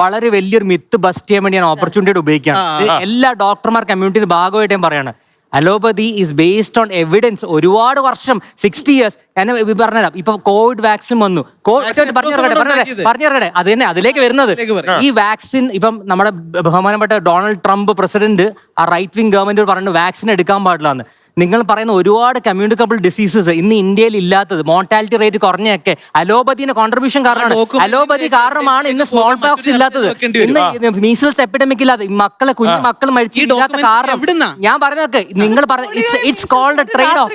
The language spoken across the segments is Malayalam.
വളരെ വലിയൊരു മിത്ത് ബസ്റ്റ് ചെയ്യാൻ വേണ്ടിയാണ് ഓപ്പർച്യൂണിറ്റി ഉപയോഗിക്കുകയാണ്. എല്ലാ ഡോക്ടർമാർ കമ്മ്യൂണിറ്റിയുടെ ഭാഗമായിട്ട് ഞാൻ പറയാണ്, allopathy is based on evidence. ഒരുപാട് വർഷം 60 years എന്നെ പറഞ്ഞുതരാം. ഇപ്പൊ കോവിഡ് വാക്സിൻ വന്നു, പറഞ്ഞിറങ്ങട്ടെ അത് തന്നെ അതിലേക്ക് വരുന്നത്. ഈ വാക്സിൻ ഇപ്പം നമ്മുടെ ബഹുമാനപ്പെട്ട ഡൊണാൾഡ് ട്രംപ് പ്രസിഡന്റ് ആ റൈറ്റ് വിങ് ഗവൺമെന്റ് പറഞ്ഞു വാക്സിൻ എടുക്കാൻ പാടില്ലാന്ന്. നിങ്ങൾ പറയുന്ന ഒരുപാട് കമ്മ്യൂണിക്കബിൾ ഡിസീസസ് ഇന്ന് ഇന്ത്യയിൽ ഇല്ലാത്തത്, മോർട്ടാലിറ്റി റേറ്റ് കുറഞ്ഞൊക്കെ അലോപ്പതിന്റെ കോൺട്രിബ്യൂഷൻ കാരണമാണ്. അലോപ്പതി കാരണമാണ് ഇന്ന് സ്മോൾ പോക്സ് ഇല്ലാത്തത്, ഇന്ന് മീസിൽസ് എപ്പിഡമിക് ഇല്ലാതെ മക്കളെ കുഞ്ഞു മക്കൾ മരിച്ചില്ലാത്ത കാരണം. ഞാൻ പറഞ്ഞതൊക്കെ നിങ്ങൾ ഇറ്റ്സ് കോൾഡ് ട്രേഡ് ഓഫ്.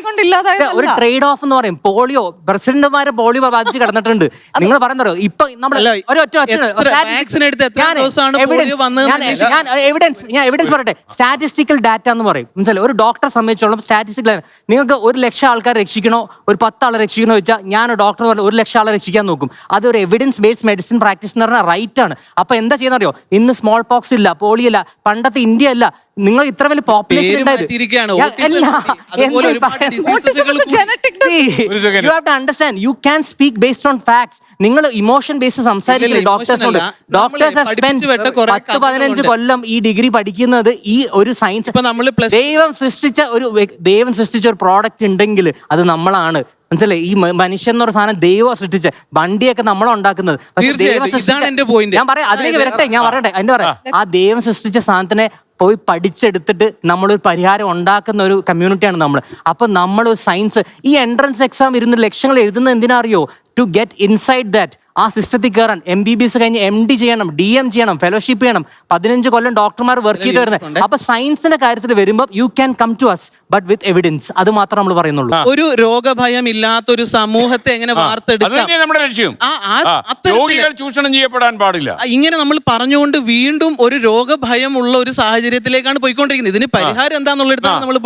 ഒരു ട്രേഡ് ഓഫ് എന്ന് പറയും. പോളിയോ പ്രസിഡന്റുമാരെ പോളിയോ ബാധിച്ച് കിടന്നിട്ടുണ്ട്. നിങ്ങൾ പറയുന്നോ ഇപ്പൊ നമ്മൾ എവിഡൻസ് പറയട്ടെ, സ്റ്റാറ്റിസ്റ്റിക്കൽ ഡാറ്റ എന്ന് പറയും. മനസ്സിലായി? ഒരു ഡോക്ടറെ സംബന്ധിച്ചോളം സ്റ്റാറ്റിസ്റ്റിക്കൽ നിങ്ങൾക്ക് 100,000 ആൾക്കാർ രക്ഷിക്കണോ 10 ആളെ രക്ഷിക്കണോ വെച്ചാൽ ഞാൻ ഡോക്ടർ പറഞ്ഞു 100,000 ആളെ രക്ഷിക്കാൻ നോക്കും. അതൊരു എവിഡൻസ് ബേസ്ഡ് മെഡിസിൻ പ്രാക്ടീഷണറിന് റൈറ്റ് ആണ്. അപ്പൊ എന്താ ചെയ്യുന്നറിയോ, ഇന്ന് സ്മോൾ പോക്സ് ഇല്ല, പോളിയോ ഇല്ല, പണ്ടത്തെ ഇന്ത്യ അല്ല. നിങ്ങൾ ഇത്ര വലിയ population understand you can speak based on facts. നിങ്ങൾ ഇമോഷൻ ബേസ് സംസാരിക്കില്ല. ഡോക്ടേഴ്സ് 10-15 കൊല്ലം ഈ ഡിഗ്രി പഠിക്കുന്നത് ഈ ഒരു സയൻസ്. ദൈവം സൃഷ്ടിച്ച ഒരു പ്രോഡക്റ്റ് ഉണ്ടെങ്കിൽ അത് നമ്മളാണ്. മനസ്സിലായി? ഈ മനുഷ്യൻ എന്ന് പറഞ്ഞ സാധനം ദൈവം സൃഷ്ടിച്ച വണ്ടിയൊക്കെ നമ്മളാണ് ഞാൻ പറയാം. അതിലേക്ക് വരട്ടെ, ഞാൻ പറയട്ടെ. അതിന്റെ പറയാം, ആ ദൈവം സൃഷ്ടിച്ച സാധനത്തിനെ പോയി പഠിച്ചെടുത്തിട്ട് നമ്മളൊരു പരിഹാരം ഉണ്ടാക്കുന്ന ഒരു കമ്മ്യൂണിറ്റിയാണ് നമ്മൾ. അപ്പൊ നമ്മൾ സയൻസ് ഈ എൻട്രൻസ് എക്സാം ഇരുന്ന് ലക്ഷങ്ങൾ എഴുതുന്നത് എന്തിനാ അറിയോ? To get inside that. ആ സിസ്റ്റത്തിൽ കയറാൻ MBBS കഴിഞ്ഞ് MD ചെയ്യണം, DM ചെയ്യണം, ഫെലോഷിപ്പ് ചെയ്യണം. 15 കൊല്ലം ഡോക്ടർമാർ വർക്ക് ചെയ്ത് വരുന്നത്. അപ്പൊ സയൻസിന്റെ കാര്യത്തിൽ വരുമ്പോൾ you can come to us but with evidence. അത് മാത്രം നമ്മൾ പറയുന്നുള്ളൂ. ഒരു രോഗഭയം ഇല്ലാത്തൊരു സമൂഹത്തെ എങ്ങനെ വാർത്തെടുക്കാം, നമ്മുടെ ലക്ഷ്യം. രോഗികൾ ചൂഷണം ചെയ്യപ്പെടാൻ പാടില്ല. ഇങ്ങനെ നമ്മൾ പറഞ്ഞുകൊണ്ട് വീണ്ടും ഒരു രോഗഭയമുള്ള ഒരു സാഹചര്യത്തിലേക്കാണ് പോയിക്കൊണ്ടിരിക്കുന്നത്. ഇതിന് പരിഹാരം എന്താന്നുള്ളിടത്താണ് നമ്മൾ